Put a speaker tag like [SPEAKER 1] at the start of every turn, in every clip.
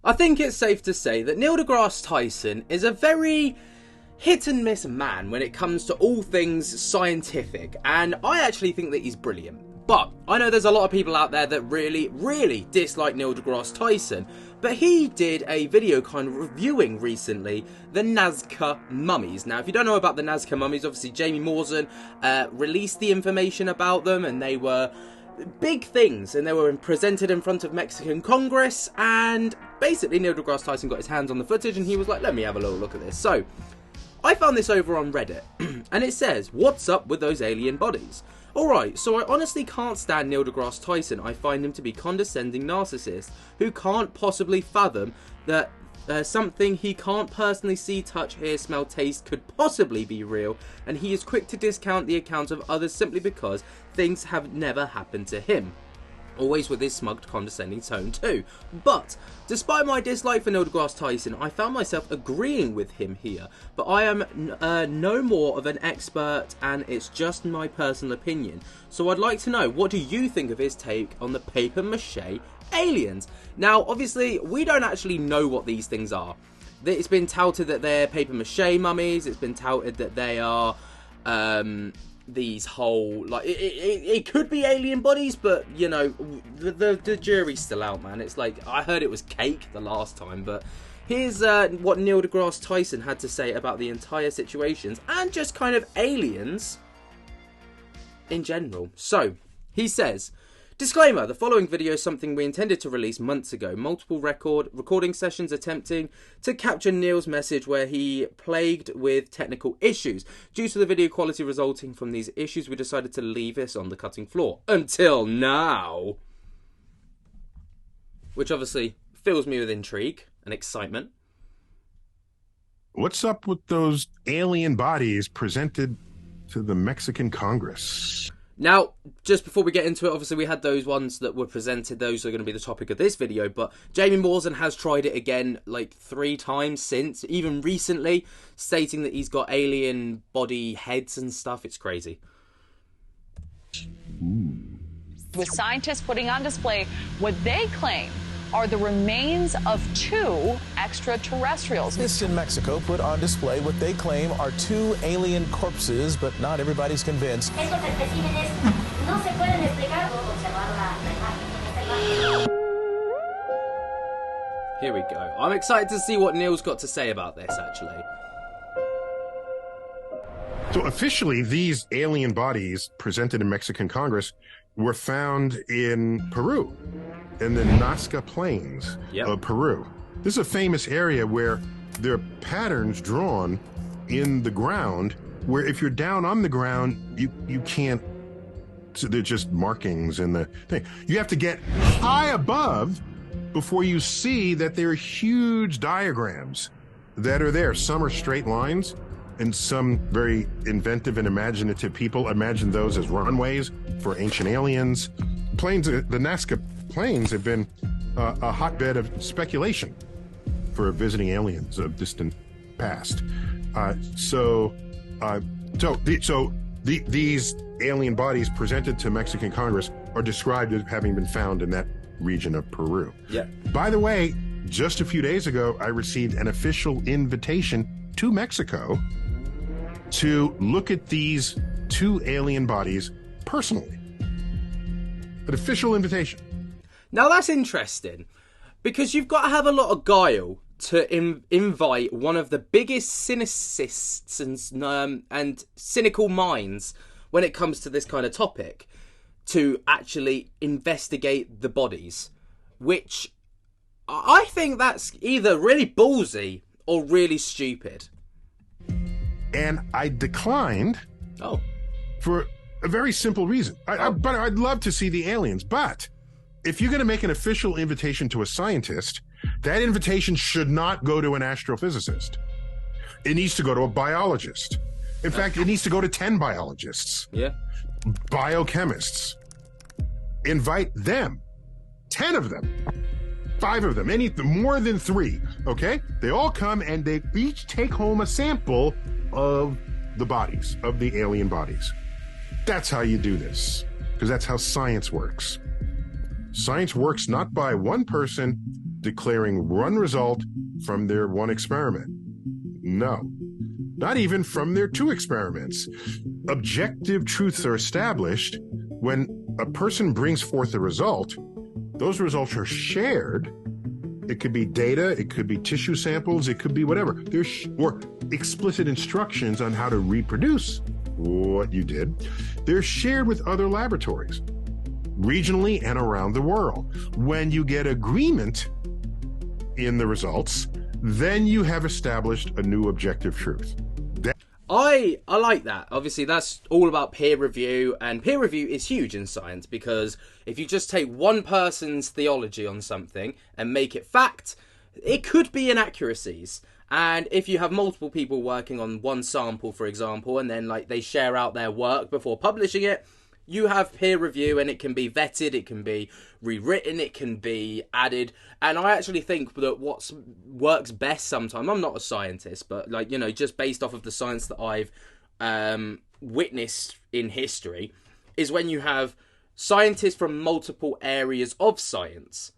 [SPEAKER 1] I think it's safe to say that Neil deGrasse Tyson is a very hit and miss man when it comes to all things scientific, and I actually think that he's brilliant. But I know there's a lot of people out there that really dislike Neil deGrasse Tyson, but he did a video kind of reviewing recently the Nazca mummies. Now, if you don't know about the Nazca mummies, obviously Jamie Morrison released the information about them, and they were big things, and they were presented in front of Mexican Congress, and basically Neil deGrasse Tyson got his hands on the footage and he was like, let me have a little look at this. So I found this over on Reddit and it says, what's up with those alien bodies? Alright, so I honestly can't stand Neil deGrasse Tyson. I find him to be condescending narcissist who can't possibly fathom that something he can't personally see, touch, hear, smell, taste could possibly be real, and he is quick to discount the accounts of others simply because things have never happened to him. Always with his smug, condescending tone too. But, despite my dislike for Neil deGrasse Tyson, I found myself agreeing with him here. But I am no more of an expert, and it's just my personal opinion. So I'd like to know, what do you think of his take on the papier-mâché aliens? Now, obviously, we don't actually know what these things are. It's been touted that they're papier-mâché mummies. It's been touted that they are these whole, like, it could be alien bodies, but, you know, the jury's still out, man. It's like, I heard it was cake the last time, but here's what Neil deGrasse Tyson had to say about the entire situations and just kind of aliens in general. So, he says, disclaimer, the following video is something we intended to release months ago. Multiple recording sessions attempting to capture Neil's message where he plagued with technical issues. Due to the video quality resulting from these issues, we decided to leave this on the cutting floor. Until now. Which obviously fills me with intrigue and excitement.
[SPEAKER 2] What's up with those alien bodies presented to the Mexican Congress?
[SPEAKER 1] Now, just before we get into it, obviously we had those ones that were presented. Those are going to be the topic of this video. But Jamie Morrison has tried it again like 3 times since, even recently, stating that he's got alien body heads and stuff. It's crazy.
[SPEAKER 3] With scientists putting on display what they claim are the remains of 2 extraterrestrials.
[SPEAKER 4] Scientists in Mexico put on display what they claim are 2 alien corpses, but not everybody's convinced.
[SPEAKER 1] Here we go. I'm excited to see what Neil's got to say about this, actually.
[SPEAKER 2] So officially, these alien bodies presented in Mexican Congress were found in Peru, in the Nazca Plains of Peru. This is a famous area where there are patterns drawn in the ground where if you're down on the ground, you can't, so they're just markings in the thing. You have to get high above before you see that there are huge diagrams that are there. Some are straight lines, and some very inventive and imaginative people imagine those as runways for ancient aliens. Plains, the Nazca Plains have been a hotbed of speculation for visiting aliens of distant past. These alien bodies presented to Mexican Congress are described as having been found in that region of Peru.
[SPEAKER 1] Yeah.
[SPEAKER 2] By the way, just a few days ago, I received an official invitation to Mexico to look at these 2 alien bodies personally. An official invitation.
[SPEAKER 1] Now that's interesting, because you've got to have a lot of guile to invite one of the biggest cynicists and cynical minds when it comes to this kind of topic to actually investigate the bodies, which I think that's either really ballsy or really stupid.
[SPEAKER 2] And I declined for a very simple reason. But I'd love to see the aliens. But if you're going to make an official invitation to a scientist, that invitation should not go to an astrophysicist. It needs to go to a biologist. In fact, it needs to go to 10 biologists.
[SPEAKER 1] Yeah.
[SPEAKER 2] Biochemists. Invite them. 10 of them. 5 of them. More than 3. Okay? They all come and they each take home a sample of the bodies, of the alien bodies. That's how you do this, because that's how science works. Science works not by one person declaring one result from their one experiment. No, not even from their two experiments. Objective truths are established when a person brings forth a result. Those results are shared. It could be data, it could be tissue samples, it could be whatever. Or explicit instructions on how to reproduce what you did. They're shared with other laboratories, regionally and around the world. When you get agreement in the results, then you have established a new objective truth.
[SPEAKER 1] I like that. Obviously, that's all about peer review, and peer review is huge in science because if you just take one person's theology on something and make it fact, it could be inaccuracies. And if you have multiple people working on one sample, for example, and then like they share out their work before publishing it, you have peer review and it can be vetted, it can be rewritten, it can be added. And I actually think that what works best sometimes, I'm not a scientist, but like, you know, just based off of the science that I've witnessed in history, is when you have scientists from multiple areas of science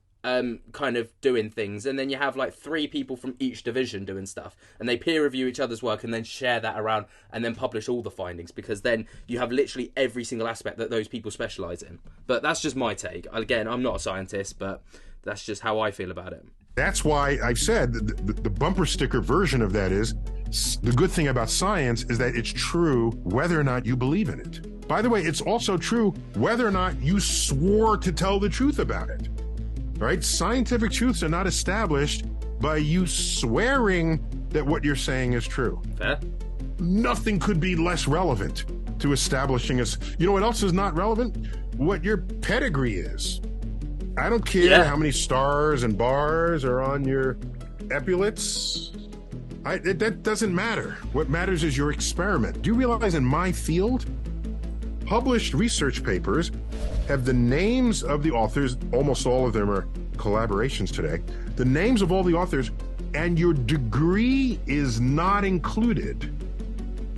[SPEAKER 1] kind of doing things, and then you have like 3 people from each division doing stuff, and they peer review each other's work and then share that around and then publish all the findings, because then you have literally every single aspect that those people specialize in. But that's just my take. Again, I'm not a scientist, but that's just how I feel about it.
[SPEAKER 2] That's why I've said the bumper sticker version of that is, the good thing about science is that it's true whether or not you believe in it. By the way, it's also true whether or not you swore to tell the truth about it. Right? Scientific truths are not established by you swearing that what you're saying is true.
[SPEAKER 1] Fair.
[SPEAKER 2] Nothing could be less relevant to establishing us. You know what else is not relevant? What your pedigree is. I don't care how many stars and bars are on your epaulets. That doesn't matter. What matters is your experiment. Do you realize in my field, published research papers have the names of the authors, almost all of them are collaborations today, the names of all the authors, and your degree is not included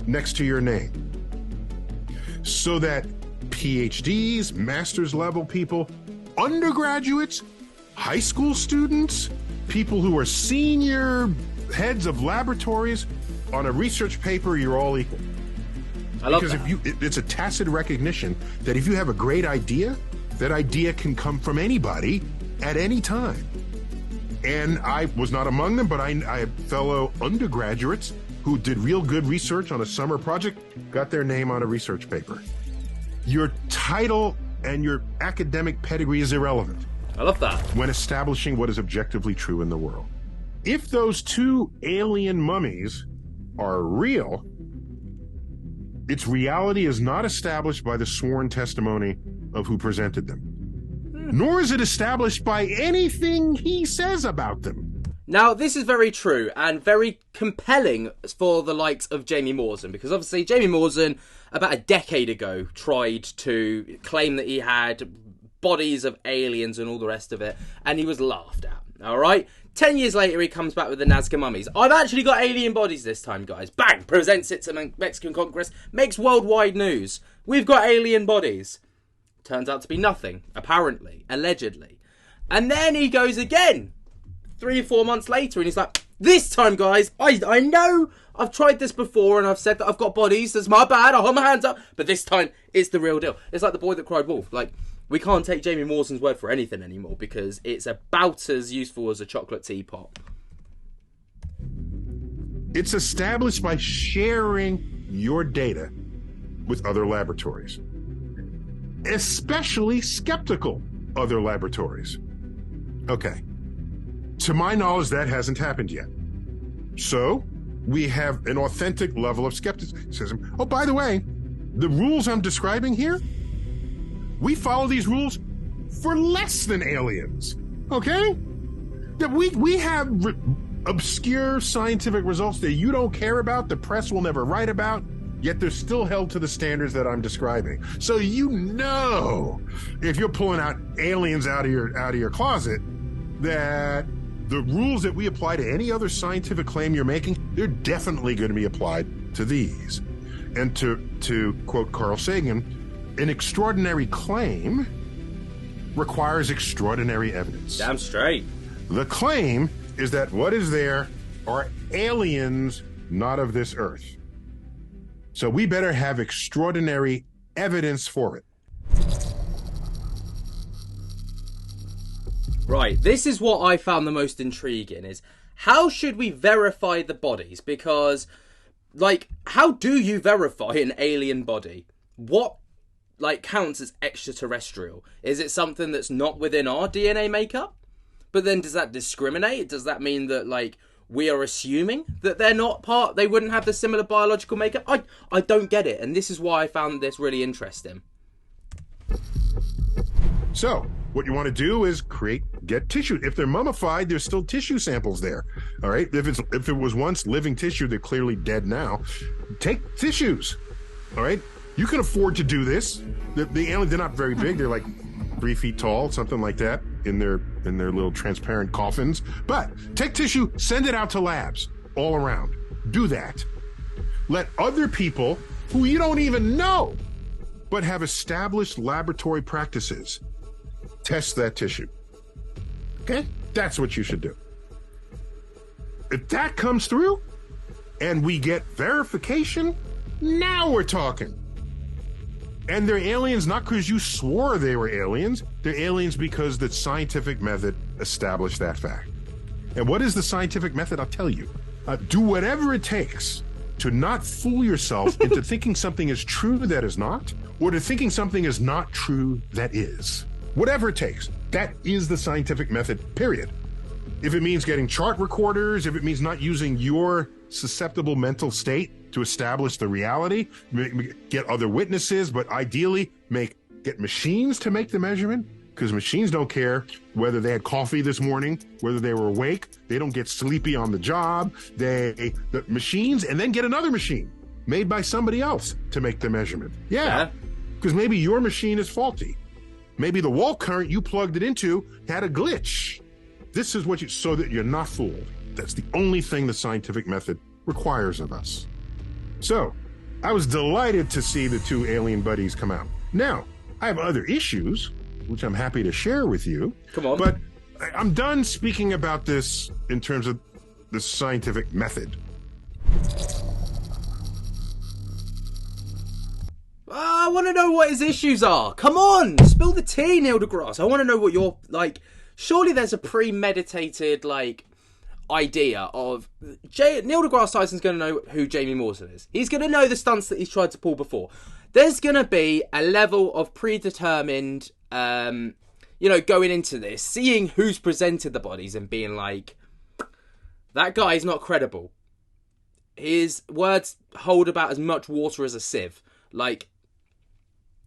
[SPEAKER 2] next to your name. So that PhDs, master's level people, undergraduates, high school students, people who are senior heads of laboratories, on a research paper, you're all equal.
[SPEAKER 1] I love
[SPEAKER 2] because
[SPEAKER 1] that.
[SPEAKER 2] It's a tacit recognition that if you have a great idea, that idea can come from anybody at any time. And I was not among them, but I had fellow undergraduates who did real good research on a summer project, got their name on a research paper. Your title and your academic pedigree is irrelevant.
[SPEAKER 1] I love that.
[SPEAKER 2] When establishing what is objectively true in the world. If those 2 alien mummies are real, its reality is not established by the sworn testimony of who presented them, nor is it established by anything he says about them.
[SPEAKER 1] Now, this is very true and very compelling for the likes of Jamie Morrison, because obviously Jamie Morrison, about a decade ago, tried to claim that he had bodies of aliens and all the rest of it, and he was laughed at, all right? 10 years later, he comes back with the Nazca mummies. I've actually got alien bodies this time, guys. Bang! Presents it to Mexican Congress. Makes worldwide news. We've got alien bodies. Turns out to be nothing, apparently, allegedly. And then he goes again 3 or 4 months later, and he's like, this time, guys, I know I've tried this before and I've said that I've got bodies. That's my bad. I'll hold my hands up. But this time, it's the real deal. It's like the boy that cried wolf. Like, we can't take Jamie Morrison's word for anything anymore because it's about as useful as a chocolate teapot.
[SPEAKER 2] It's established by sharing your data with other laboratories, especially skeptical other laboratories. Okay. To my knowledge, that hasn't happened yet. So we have an authentic level of skepticism. Oh, by the way, the rules I'm describing here, we follow these rules for less than aliens, okay? That we have obscure scientific results that you don't care about, the press will never write about, yet they're still held to the standards that I'm describing. So you know, if you're pulling out aliens out of your closet, that the rules that we apply to any other scientific claim you're making, they're definitely going to be applied to these. And to quote Carl Sagan, an extraordinary claim requires extraordinary evidence.
[SPEAKER 1] Damn straight.
[SPEAKER 2] The claim is that what is there are aliens not of this earth. So we better have extraordinary evidence for it.
[SPEAKER 1] Right, this is what I found the most intriguing, is how should we verify the bodies? Because, like, how do you verify an alien body? What, like, counts as extraterrestrial? Is it something that's not within our DNA makeup? But then does that discriminate? Does that mean that, like, we are assuming that they're not part, they wouldn't have the similar biological makeup? I don't get it, and this is why I found this really interesting.
[SPEAKER 2] So, what you want to do is get tissue. If they're mummified, there's still tissue samples there. All right. If it was once living tissue, they're clearly dead now. Take tissues. All right. You can afford to do this. The aliens, they're not very big. They're like 3 feet tall, something like that, in their little transparent coffins. But take tissue, send it out to labs all around. Do that. Let other people who you don't even know, but have established laboratory practices, test that tissue. Okay? That's what you should do. If that comes through and we get verification, now we're talking. And they're aliens not because you swore they were aliens. They're aliens because the scientific method established that fact. And what is the scientific method? I'll tell you. Do whatever it takes to not fool yourself into thinking something is true that is not, or to thinking something is not true that is. Whatever it takes. That is the scientific method, period. If it means getting chart recorders, if it means not using your susceptible mental state to establish the reality, get other witnesses, but ideally get machines to make the measurement, because machines don't care whether they had coffee this morning, whether they were awake. They don't get sleepy on the job. The machines, and then get another machine made by somebody else to make the measurement. Yeah, because maybe your machine is faulty. Maybe the wall current you plugged it into had a glitch. This is what so that you're not fooled. That's the only thing the scientific method requires of us. So, I was delighted to see the 2 alien buddies come out. Now, I have other issues, which I'm happy to share with you.
[SPEAKER 1] Come on.
[SPEAKER 2] But I'm done speaking about this in terms of the scientific method.
[SPEAKER 1] I want to know what his issues are. Come on, spill the tea, Neil deGrasse. I want to know what you're, like, surely there's a premeditated, like, idea of Neil deGrasse Tyson's going to know who Jamie Morrison is. He's going to know the stunts that he's tried to pull before. There's going to be a level of predetermined, going into this, seeing who's presented the bodies and being like, that guy's not credible. His words hold about as much water as a sieve. Like,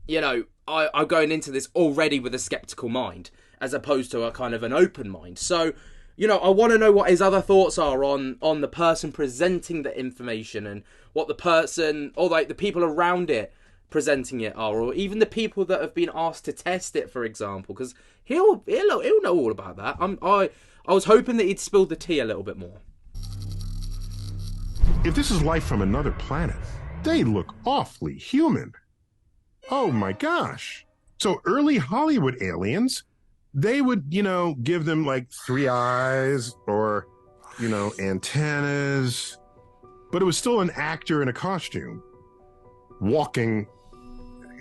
[SPEAKER 1] I'm going into this already with a skeptical mind, as opposed to a kind of an open mind. So, I want to know what his other thoughts are on the person presenting the information, and what the person, or like the people around it presenting it are, or even the people that have been asked to test it, for example, because he'll know all about that. I was hoping that he'd spill the tea a little bit more.
[SPEAKER 2] If this is life from another planet, they look awfully human. Oh my gosh. So early Hollywood aliens, they would, give them like 3 eyes or, antennas, but it was still an actor in a costume walking,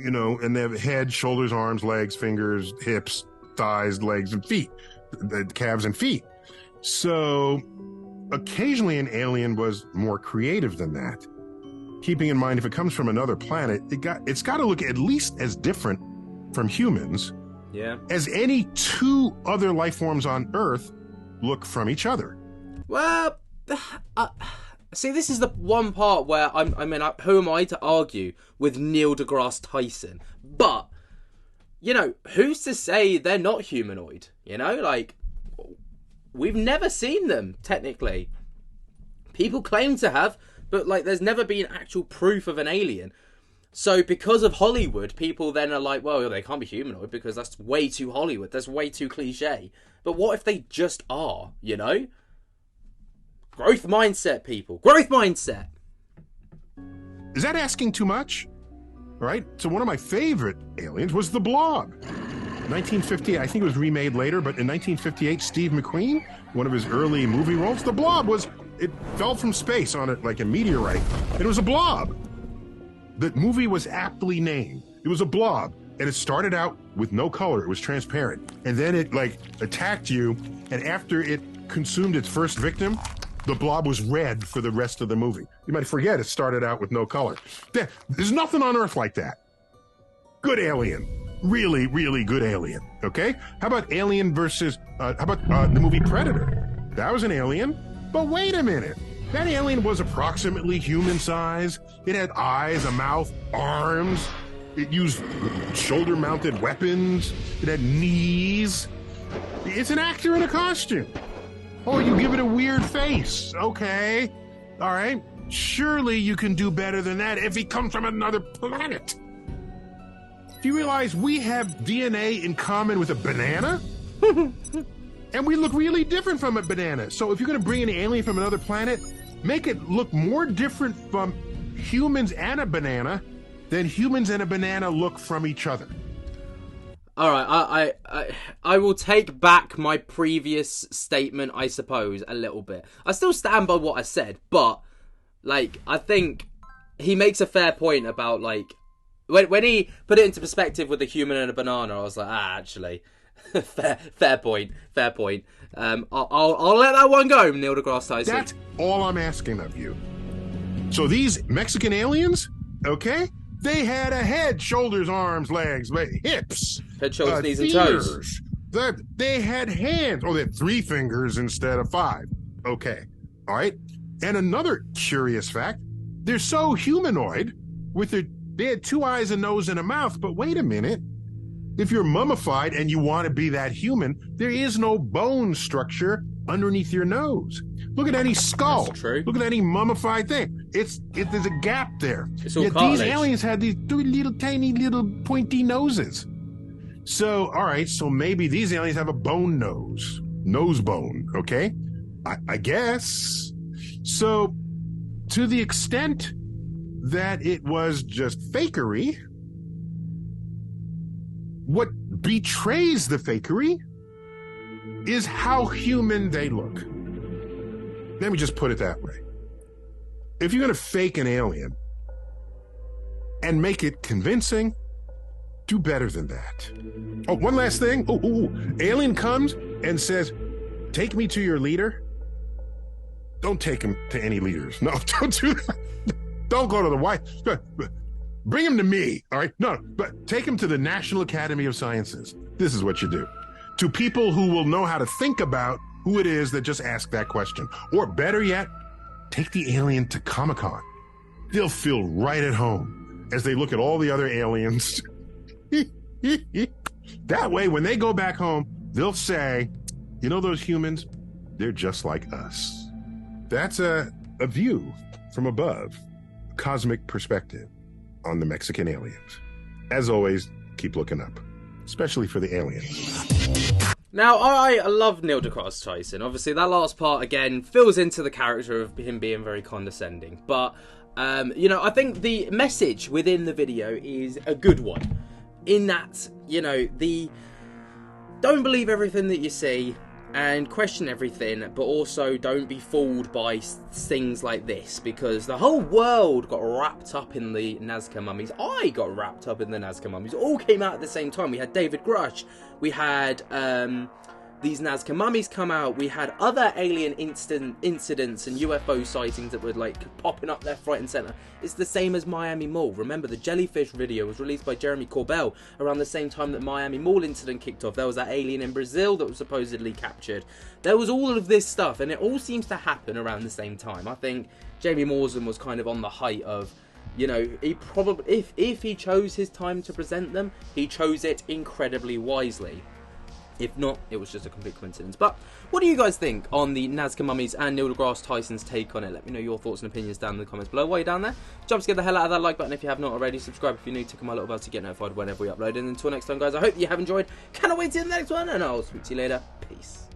[SPEAKER 2] and they have head, shoulders, arms, legs, fingers, hips, thighs, legs, and feet, the calves and feet. So occasionally an alien was more creative than that. Keeping in mind, if it comes from another planet, it's got to look at least as different from humans as any 2 other life forms on Earth look from each other. Well,
[SPEAKER 1] see, this is the one part where who am I to argue with Neil deGrasse Tyson? But, who's to say they're not humanoid? Like, we've never seen them, technically. People claim to have, but, like, there's never been actual proof of an alien. So because of Hollywood, people then are like, well, they can't be humanoid because that's way too Hollywood. That's way too cliche. But what if they just are, Growth mindset, people. Growth mindset.
[SPEAKER 2] Is that asking too much? All right. So one of my favorite aliens was the Blob. 1950, I think it was remade later, but in 1958, Steve McQueen, one of his early movie roles, the blob it fell from space on it like a meteorite. It was a blob. The movie was aptly named. It was a blob, and it started out with no color. It was transparent. And then it like attacked you, and after it consumed its first victim, the blob was red for the rest of the movie. You might forget it started out with no color. There's nothing on Earth like that. Good alien. Really, really good alien. Okay? How about Alien versus, the movie Predator? That was an alien. But wait a minute. That alien was approximately human size. It had eyes, a mouth, arms. It used shoulder-mounted weapons. It had knees. It's an actor in a costume. Oh, you give it a weird face. Okay. All right. Surely you can do better than that if he comes from another planet. Do you realize we have DNA in common with a banana? And we look really different from a banana. So if you're going to bring an alien from another planet, make it look more different from humans and a banana than humans and a banana look from each other.
[SPEAKER 1] All right, I will take back my previous statement, I suppose, a little bit. I still stand by what I said, but, like, I think he makes a fair point about, like, when he put it into perspective with a human and a banana, I was like, actually, fair point. I'll let that one go, Neil deGrasse Tyson.
[SPEAKER 2] That's all I'm asking of you. So these Mexican aliens, okay, they had a head, shoulders, arms, legs, hips.
[SPEAKER 1] Head, shoulders, knees, and toes.
[SPEAKER 2] They had hands. Oh, they had 3 fingers instead of 5. Okay. All right. And another curious fact, they're so humanoid they had 2 eyes, a nose, and a mouth. But wait a minute. If you're mummified and you want to be that human, there is no bone structure underneath your nose. Look at any skull.
[SPEAKER 1] That's true.
[SPEAKER 2] Look at any mummified thing. There's a gap there.
[SPEAKER 1] It's all
[SPEAKER 2] Yet
[SPEAKER 1] cartilage.
[SPEAKER 2] These aliens had these tiny little pointy noses. So, all right, so maybe these aliens have a bone nose bone, okay? I guess. So, to the extent that it was just fakery, what betrays the fakery is how human they look. Let me just put it that way. If you're going to fake an alien and make it convincing, do better than that. Oh, one last thing. Alien comes and says, take me to your leader. Don't take him to any leaders. No, don't do that. Don't go to the White. Bring him to me, all right? No, but take him to the National Academy of Sciences. This is what you do. To people who will know how to think about who it is that just asked that question. Or better yet, take the alien to Comic-Con. They'll feel right at home as they look at all the other aliens. That way, when they go back home, they'll say, you know those humans? They're just like us. That's a view from above, cosmic perspective on the Mexican aliens. As always, keep looking up, especially for the aliens.
[SPEAKER 1] Now, I love Neil deGrasse Tyson. Obviously, that last part, again, fills into the character of him being very condescending. But, I think the message within the video is a good one. In that, don't believe everything that you see and question everything, but also don't be fooled by things like this, because the whole world got wrapped up in the Nazca mummies. I got wrapped up in the Nazca mummies. It all came out at the same time. We had David Grush, we had these Nazca mummies come out, we had other alien incidents and UFO sightings that were like popping up left, right and centre. It's the same as Miami Mall. Remember, the jellyfish video was released by Jeremy Corbell around the same time that Miami Mall incident kicked off. There was that alien in Brazil that was supposedly captured. There was all of this stuff, and it all seems to happen around the same time. I think Jamie Morrison was kind of on the height of, he probably, if he chose his time to present them, he chose it incredibly wisely. If not, it was just a complete coincidence. But what do you guys think on the Nazca mummies and Neil deGrasse Tyson's take on it? Let me know your thoughts and opinions down in the comments below. While you're down there, jump to get the hell out of that like button if you have not already. Subscribe if you're new, tick on my little bell to get notified whenever we upload. And until next time, guys, I hope you have enjoyed. Cannot wait to the next one, and I'll speak to you later. Peace.